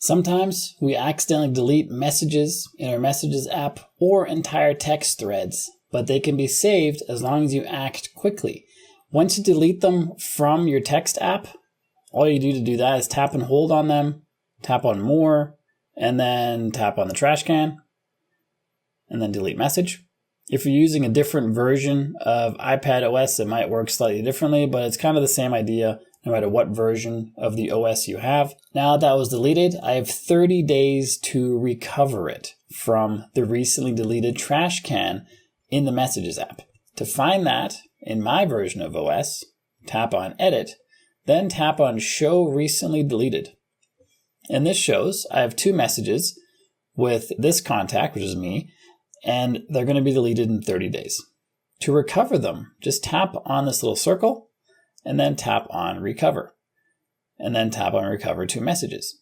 Sometimes we accidentally delete messages in our Messages app or entire text threads, but they can be saved as long as you act quickly. Once you delete them from your text app, all you do to do that is tap and hold on them, tap on more, and then tap on the trash can, and then delete message. If you're using a different version of iPad OS, it might work slightly differently, but it's kind of the same idea no matter what version of the OS you have. Now that was deleted, I have 30 days to recover it from the recently deleted trash can in the Messages app. To find that in my version of OS, tap on Edit, then tap on Show Recently Deleted. And this shows I have 2 messages with this contact, which is me, and they're going to be deleted in 30 days. To recover them, just tap on this little circle and then tap on Recover, and then tap on Recover 2 messages.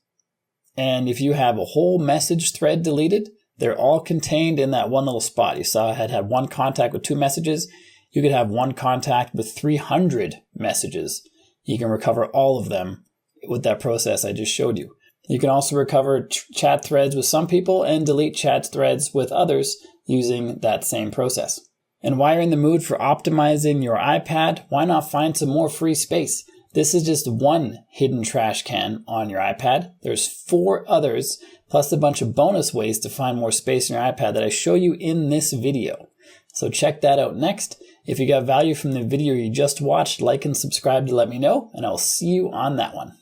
And if you have a whole message thread deleted, they're all contained in that one little spot. You saw I had one contact with 2 messages. You could have one contact with 300 messages. You can recover all of them with that process I just showed you. You can also recover chat threads with some people and delete chat threads with others using that same process. And while you're in the mood for optimizing your iPad, why not find some more free space? This is just one hidden trash can on your iPad. There's 4 others, plus a bunch of bonus ways to find more space in your iPad that I show you in this video. So check that out next. If you got value from the video you just watched, like and subscribe to let me know, and I'll see you on that one.